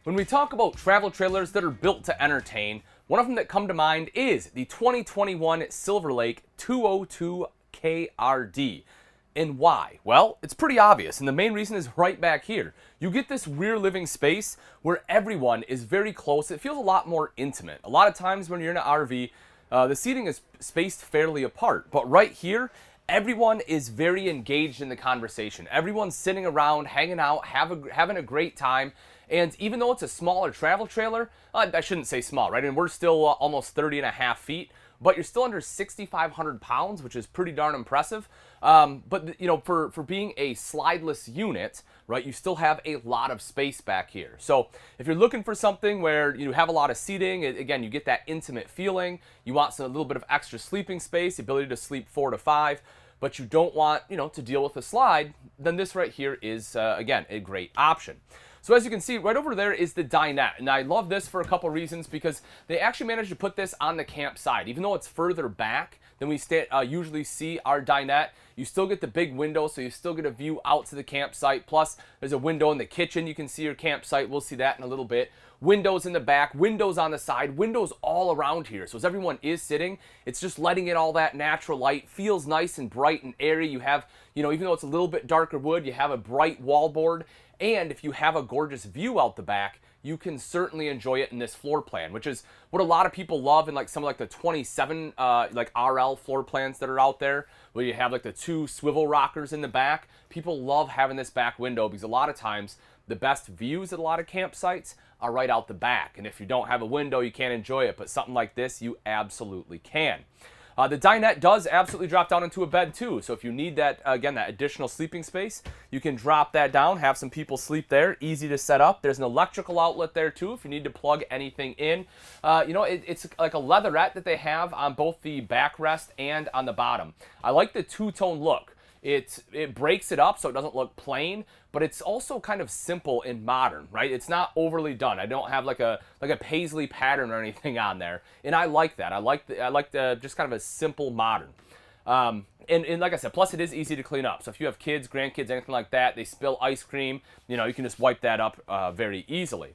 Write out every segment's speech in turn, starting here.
When we talk about travel trailers that are built to entertain, one of them that come to mind is the 2021 Silver Lake 202 KRD. And why? Well, it's pretty obvious, and the main reason is right back here. You get this rear living space where everyone is very close. It feels a lot more intimate. A lot of times when you're in an RV, the seating is spaced fairly apart, but right here, everyone is very engaged in the conversation. Everyone's sitting around, hanging out, having a great time. And even though it's a smaller travel trailer, I shouldn't say small, right? And we're still almost 30 and a half feet, but you're still under 6,500 pounds, which is pretty darn impressive. But you know, for being a slideless unit, right, you still have a lot of space back here. So if you're looking for something where you have a lot of seating, again, you get that intimate feeling. You want a little bit of extra sleeping space, the ability to sleep 4 to 5, but you don't want, to deal with a slide, then this right here is, again, a great option. So as you can see, right over there is the dinette. And I love this for a couple reasons because they actually managed to put this on the campsite. Even though it's further back than we usually see our dinette, you still get the big window, so you still get a view out to the campsite. Plus, there's a window in the kitchen. You can see your campsite. We'll see that in a little bit. Windows in the back, windows on the side, windows all around here. So as everyone is sitting, it's just letting in all that natural light. Feels nice and bright and airy. You have, even though it's a little bit darker wood, you have a bright wallboard. And if you have a gorgeous view out the back, you can certainly enjoy it in this floor plan, which is what a lot of people love in some of the 27 RL floor plans that are out there, where you have the 2 swivel rockers in the back. People love having this back window because a lot of times the best views at a lot of campsites are right out the back. And if you don't have a window, you can't enjoy it. But something like this, you absolutely can. The dinette does absolutely drop down into a bed too. So if you need that, again, that additional sleeping space, you can drop that down, have some people sleep there. Easy to set up. There's an electrical outlet there too if you need to plug anything in. It's like a leatherette that they have on both the backrest and on the bottom. I like the two-tone look. It breaks it up so it doesn't look plain, but it's also kind of simple and modern, right? It's not overly done. I don't have like a paisley pattern or anything on there, and I like that. I like the just kind of a simple modern. And like I said, plus it is easy to clean up. So if you have kids, grandkids, anything like that, they spill ice cream, you can just wipe that up very easily.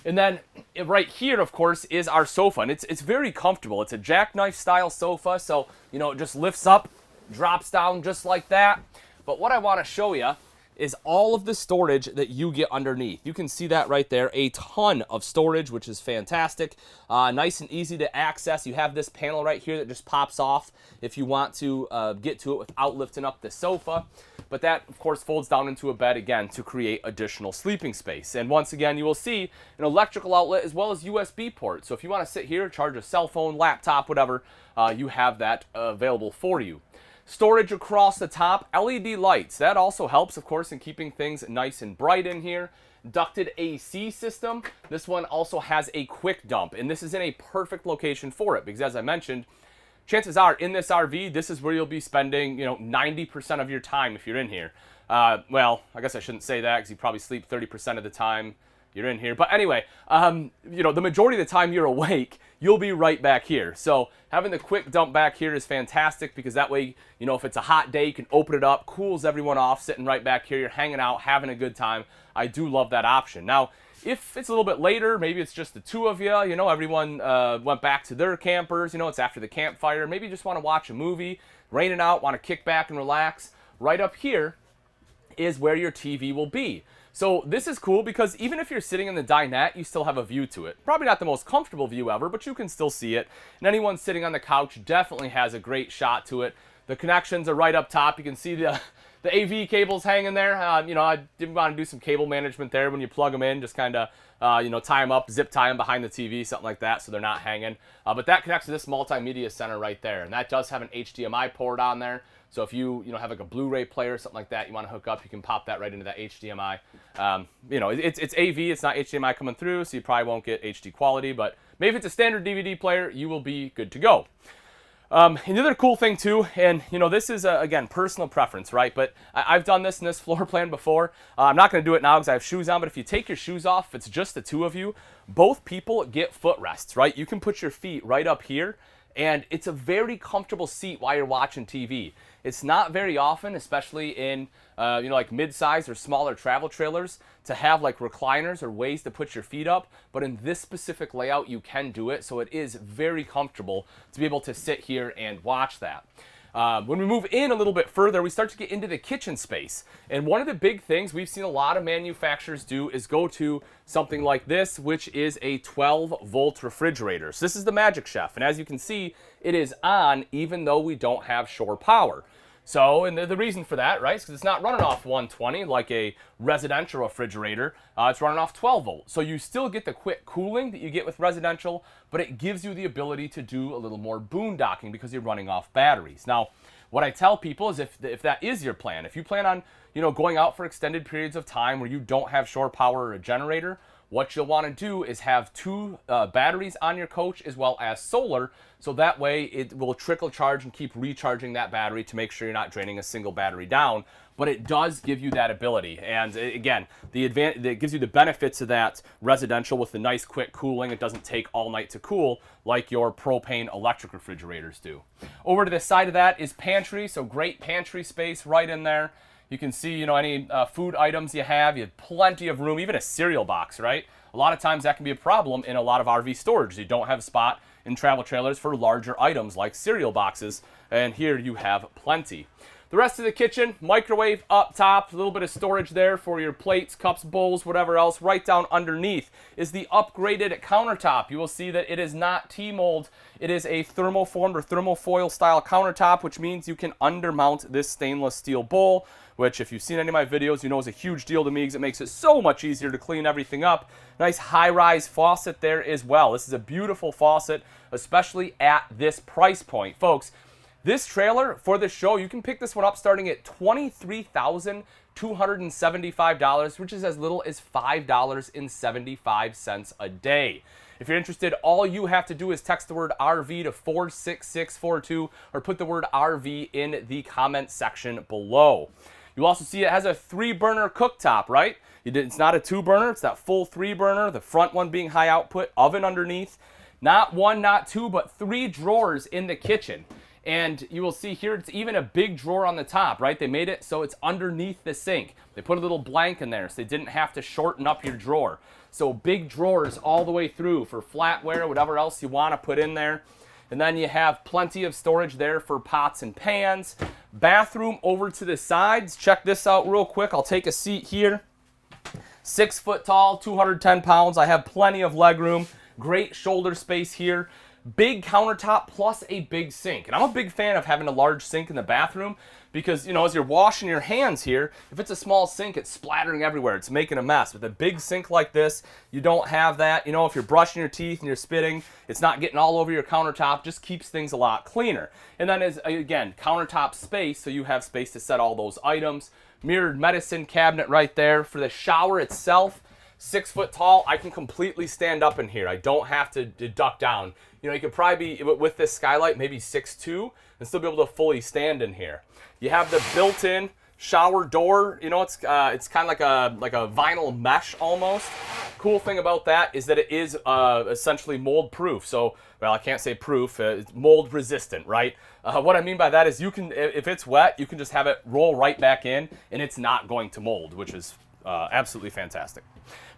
And then right here, of course, is our sofa, and it's very comfortable. It's a jackknife style sofa, so it just lifts up, drops down just like that. But what I want to show you is all of the storage that you get underneath. You can see that right there, a ton of storage, which is fantastic. Nice and easy to access. You have this panel right here that just pops off if you want to get to it without lifting up the sofa. But that, of course, folds down into a bed, again, to create additional sleeping space. And once again, you will see an electrical outlet as well as USB port. So if you want to sit here, charge a cell phone, laptop, whatever, you have that available for you. Storage across the top, LED lights. That also helps, of course, in keeping things nice and bright in here. Ducted AC system. This one also has a quick dump, and this is in a perfect location for it because, as I mentioned, chances are in this RV, this is where you'll be spending, 90% of your time if you're in here. Well, I guess I shouldn't say that because you probably sleep 30% of the time you're in here. But anyway, the majority of the time you're awake, you'll be right back here. So having the quick dump back here is fantastic because that way, if it's a hot day, you can open it up, cools everyone off, sitting right back here. You're hanging out, having a good time. I do love that option. Now, if it's a little bit later, maybe it's just the two of you, everyone went back to their campers, it's after the campfire. Maybe you just want to watch a movie, raining out, want to kick back and relax. Right up here is where your TV will be. So this is cool because even if you're sitting in the dinette, you still have a view to it. Probably not the most comfortable view ever, but you can still see it. And anyone sitting on the couch definitely has a great shot to it. The connections are right up top. You can see the AV cables hanging there. I didn't want to do some cable management there when you plug them in. Just kind of, tie them up, zip tie them behind the TV, something like that, so they're not hanging. But that connects to this multimedia center right there. And that does have an HDMI port on there. So if you have like a Blu-ray player or something like that you want to hook up, you can pop that right into that HDMI. It's AV, it's not HDMI coming through, so you probably won't get HD quality, but maybe if it's a standard DVD player, you will be good to go. And the other cool thing too, and this is again personal preference, right? But I've done this in this floor plan before. I'm not going to do it now because I have shoes on. But if you take your shoes off, if it's just the two of you, both people get footrests, right? You can put your feet right up here, And it's a very comfortable seat while you're watching TV. It's not very often, especially in like mid-size or smaller travel trailers, to have like recliners or ways to put your feet up. But in this specific layout, you can do it. So it is very comfortable to be able to sit here and watch that. When we move in a little bit further, we start to get into the kitchen space. And one of the big things we've seen a lot of manufacturers do is go to something like this, which is a 12-volt refrigerator. So this is the Magic Chef. And as you can see, it is on even though we don't have shore power. So, and the reason for that, right, is because it's not running off 120 like a residential refrigerator. It's running off 12 volts. So you still get the quick cooling that you get with residential, but it gives you the ability to do a little more boondocking because you're running off batteries. Now, what I tell people is if that is your plan, if you plan on, going out for extended periods of time where you don't have shore power or a generator, what you'll want to do is have two batteries on your coach as well as solar, so that way it will trickle charge and keep recharging that battery to make sure you're not draining a single battery down. But it does give you that ability. And again, it gives you the benefits of that residential with the nice quick cooling. It doesn't take all night to cool like your propane electric refrigerators do. Over to the side of that is pantry, so great pantry space right in there. You can see, any food items you have plenty of room, even a cereal box, right? A lot of times that can be a problem in a lot of RV storage. You don't have a spot in travel trailers for larger items like cereal boxes, and here you have plenty. The rest of the kitchen, microwave up top, a little bit of storage there for your plates, cups, bowls, whatever else. Right down underneath is the upgraded countertop. You will see that it is not T-mold. It is a thermoformed or thermofoil style countertop, which means you can undermount this stainless steel bowl, which if you've seen any of my videos, you know is a huge deal to me because it makes it so much easier to clean everything up. Nice high-rise faucet there as well. This is a beautiful faucet, especially at this price point. Folks, this trailer for this show, you can pick this one up starting at $23,275, which is as little as $5.75 a day. If you're interested, all you have to do is text the word RV to 46642 or put the word RV in the comment section below. You also see it has a 3-burner cooktop, right? It's not a 2-burner, it's that full 3-burner, the front one being high output, oven underneath. Not 1, not 2, but 3 drawers in the kitchen. And you will see here, it's even a big drawer on the top, right? They made it so it's underneath the sink. They put a little blank in there so they didn't have to shorten up your drawer. So big drawers all the way through for flatware, whatever else you want to put in there. And then you have plenty of storage there for pots and pans. Bathroom over to the sides. Check this out real quick. I'll take a seat here. 6 foot tall, 210 pounds. I have plenty of leg room. Great shoulder space here. Big countertop plus a big sink. And I'm a big fan of having a large sink in the bathroom because, as you're washing your hands here, if it's a small sink, it's splattering everywhere. It's making a mess. With a big sink like this, you don't have that. If you're brushing your teeth and you're spitting, it's not getting all over your countertop. Just keeps things a lot cleaner. And then again, countertop space, so you have space to set all those items. Mirrored medicine cabinet right there. For the shower itself, 6 foot tall, I can completely stand up in here. I don't have to duck down. You could probably be, with this skylight, maybe 6'2", and still be able to fully stand in here. You have the built-in shower door. It's kind of like a vinyl mesh almost. Cool thing about that is that it is essentially mold proof. So, well, I can't say proof, it's mold resistant, right? What I mean by that is you can, if it's wet, you can just have it roll right back in and it's not going to mold, which is absolutely fantastic.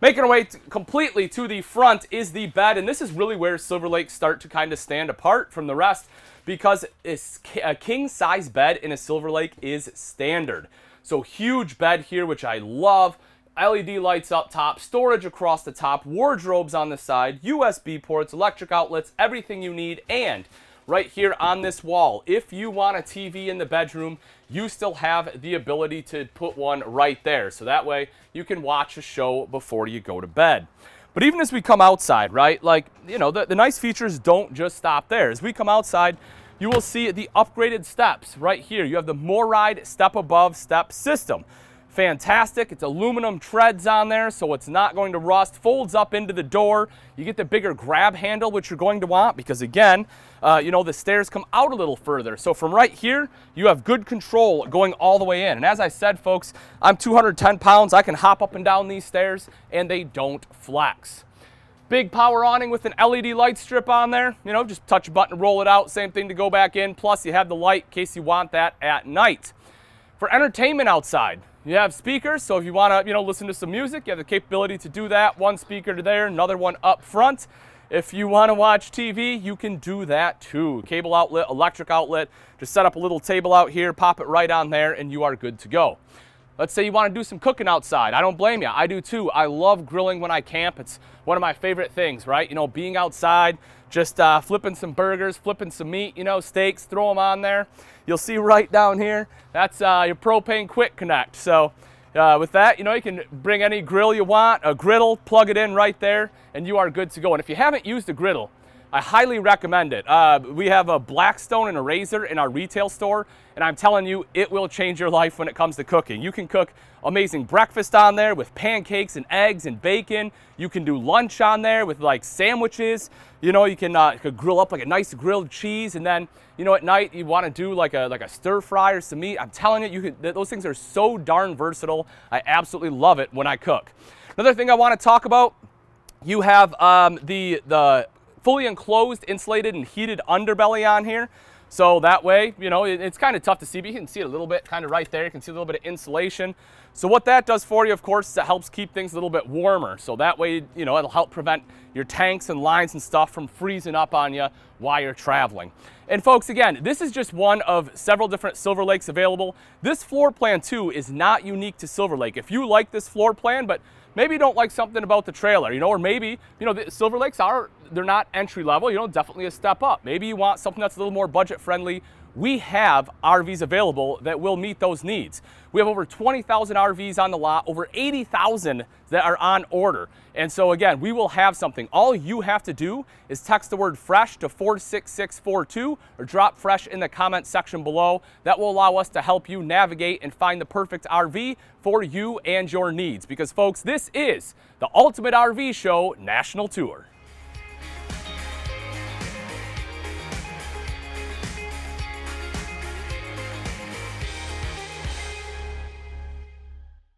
Making our way completely to the front is the bed, and this is really where Silver Lakes start to kind of stand apart from the rest because a king-size bed in a Silver Lake is standard. So huge bed here, which I love. LED lights up top, storage across the top, wardrobes on the side, USB ports, electric outlets, everything you need, and right here on this wall, if you want a TV in the bedroom, you still have the ability to put one right there. So that way you can watch a show before you go to bed. But even as we come outside, right, the nice features don't just stop there. As we come outside, you will see the upgraded steps right here. You have the MORryde step above step system. Fantastic. It's aluminum treads on there, so it's not going to rust. Folds up into the door. You get the bigger grab handle, which you're going to want because, again, the stairs come out a little further. So from right here, you have good control going all the way in. And as I said, folks, I'm 210 pounds. I can hop up and down these stairs, and they don't flex. Big power awning with an LED light strip on there. You know, just touch a button to roll it out. Same thing to go back in. Plus, you have the light in case you want that at night. For entertainment outside, you have speakers. So if you want to, listen to some music, you have the capability to do that. One speaker to there, another one up front. If you want to watch TV, you can do that too. Cable outlet, electric outlet. Just set up a little table out here, pop it right on there, and you are good to go. Let's say you want to do some cooking outside. I don't blame you. I do too. I love grilling when I camp. It's one of my favorite things, right? Being outside, just flipping some burgers, flipping some meat, steaks, throw them on there. You'll see right down here, that's your propane quick connect. So with that, you can bring any grill you want, a griddle, plug it in right there, and you are good to go. And if you haven't used a griddle, I highly recommend it. We have a Blackstone and a Razor in our retail store, and I'm telling you, it will change your life when it comes to cooking. You can cook amazing breakfast on there with pancakes and eggs and bacon. You can do lunch on there with like sandwiches. You can grill up like a nice grilled cheese, and then at night you want to do like a stir fry or some meat. I'm telling you, those things are so darn versatile. I absolutely love it when I cook. Another thing I want to talk about, you have the fully enclosed, insulated, and heated underbelly on here. So that way, it's kind of tough to see, but you can see it a little bit kind of right there. You can see a little bit of insulation. So what that does for you, of course, is it helps keep things a little bit warmer. So that way, it'll help prevent your tanks and lines and stuff from freezing up on you while you're traveling. And folks, again, this is just one of several different Silver Lakes available. This floor plan too is not unique to Silver Lake. If you like this floor plan, but maybe you don't like something about the trailer, or maybe, the Silver Lakes they're not entry level, definitely a step up. Maybe you want something that's a little more budget friendly. We have RVs available that will meet those needs. We have over 20,000 RVs on the lot, over 80,000 that are on order. And so again, we will have something. All you have to do is text the word FRESH to 46642 or drop FRESH in the comment section below. That will allow us to help you navigate and find the perfect RV for you and your needs. Because folks, this is the Ultimate RV Show National Tour.